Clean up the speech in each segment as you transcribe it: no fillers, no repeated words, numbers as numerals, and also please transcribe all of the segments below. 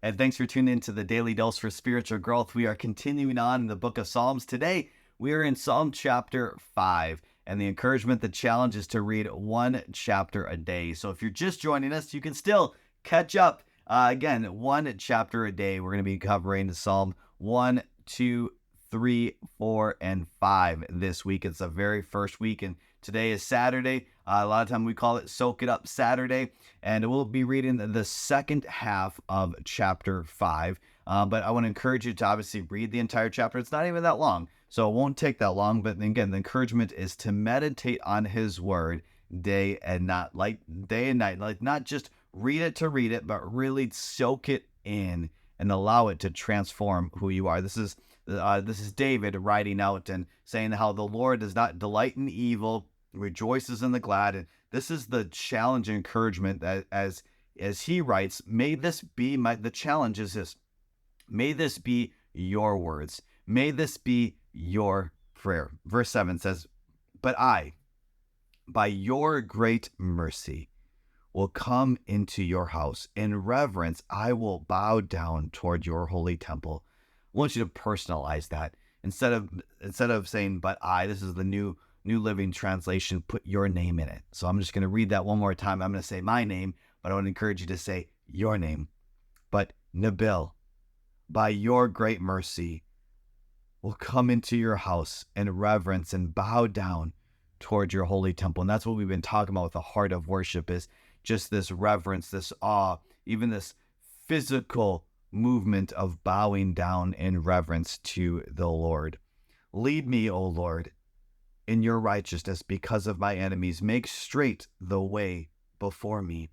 And thanks for tuning in to the Daily Dose for Spiritual Growth. We are continuing on in the book of Psalms. Today, we are in Psalm chapter 5. And the encouragement, the challenge is to read one chapter a day. So if you're just joining us, you can still catch up. Again, one chapter a day. We're going to be covering Psalm 1, 2, 3, 4, and 5 this week. It's the very first week, and today is Saturday. A lot of time we call it Soak It Up Saturday, and we'll be reading the second half of chapter 5. But I want to encourage you to obviously read the entire chapter. It's not even that long, so it won't take that long. But again, the encouragement is to meditate on His Word day and night, like not just read it to read it, but really soak it in and allow it to transform who you are. This is David writing out and saying how the Lord does not delight in evil, rejoices in the glad. And this is the challenge and encouragement that as he writes, may this be the challenge is this, may this be your words. May this be your prayer. Verse 7 says, but I, by your great mercy, will come into your house. In reverence, I will bow down toward your holy temple. I want you to personalize that. Instead of saying, but I, this is the New Living Translation, put your name in it. So I'm just going to read that one more time. I'm going to say my name, but I want to encourage you to say your name. But Nabil, by your great mercy, will come into your house in reverence and bow down toward your holy temple. And that's what we've been talking about with the heart of worship, is just this reverence, this awe, even this physical movement of bowing down in reverence to the Lord. Lead me, O Lord, in your righteousness because of my enemies. Make straight the way before me.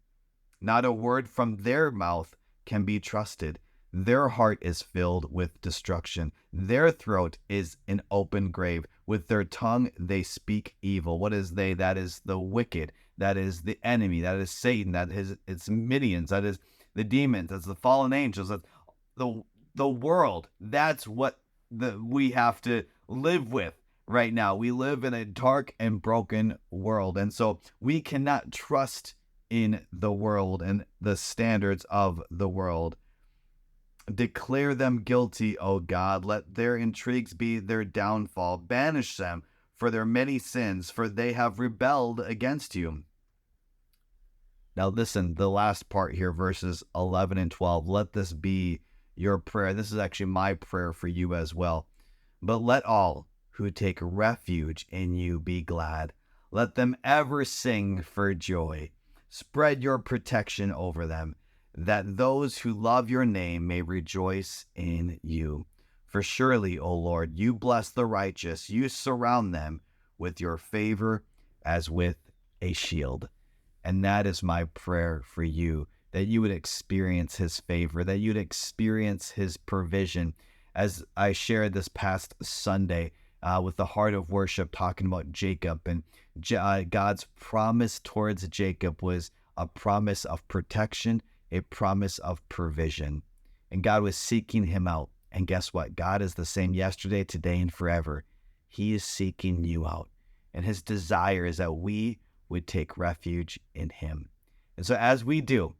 Not a word from their mouth can be trusted. Their heart is filled with destruction. Their throat is an open grave. With their tongue they speak evil. What is they? That is the wicked. That is the enemy. That is Satan. That is its minions. That is the demons. That's the fallen angels. That's the world. That's what we have to live with right now. We live in a dark and broken world. And so we cannot trust in the world and the standards of the world. Declare them guilty, O God. Let their intrigues be their downfall. Banish them for their many sins, for they have rebelled against you. Now listen, the last part here, verses 11 and 12. Let this be your prayer. This is actually my prayer for you as well. But let all who take refuge in you be glad. Let them ever sing for joy. Spread your protection over them, that those who love your name may rejoice in you. For surely, O Lord, you bless the righteous. You surround them with your favor as with a shield. And that is my prayer for you, that you would experience His favor, that you'd experience His provision. As I shared this past Sunday with the heart of worship, talking about Jacob, and God's promise towards Jacob was a promise of protection, a promise of provision. And God was seeking him out. And guess what? God is the same yesterday, today, and forever. He is seeking you out. And His desire is that we would take refuge in Him. And so as we do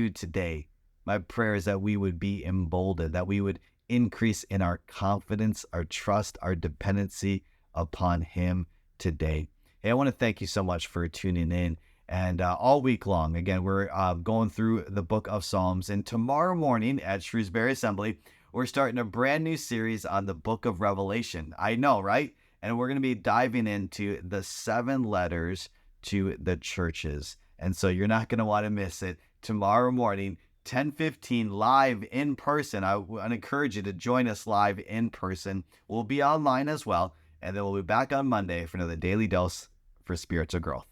today, my prayer is that we would be emboldened, that we would increase in our confidence, our trust, our dependency upon Him today. Hey, I want to thank you so much for tuning in. And all week long, again, we're going through the book of Psalms. And tomorrow morning at Shrewsbury Assembly, we're starting a brand new series on the book of Revelation. I know, right? And we're going to be diving into the 7 letters to the churches. And so you're not going to want to miss it. Tomorrow morning, 10:15, live in person. I would encourage you to join us live in person. We'll be online as well. And then we'll be back on Monday for another Daily Dose for Spiritual Growth.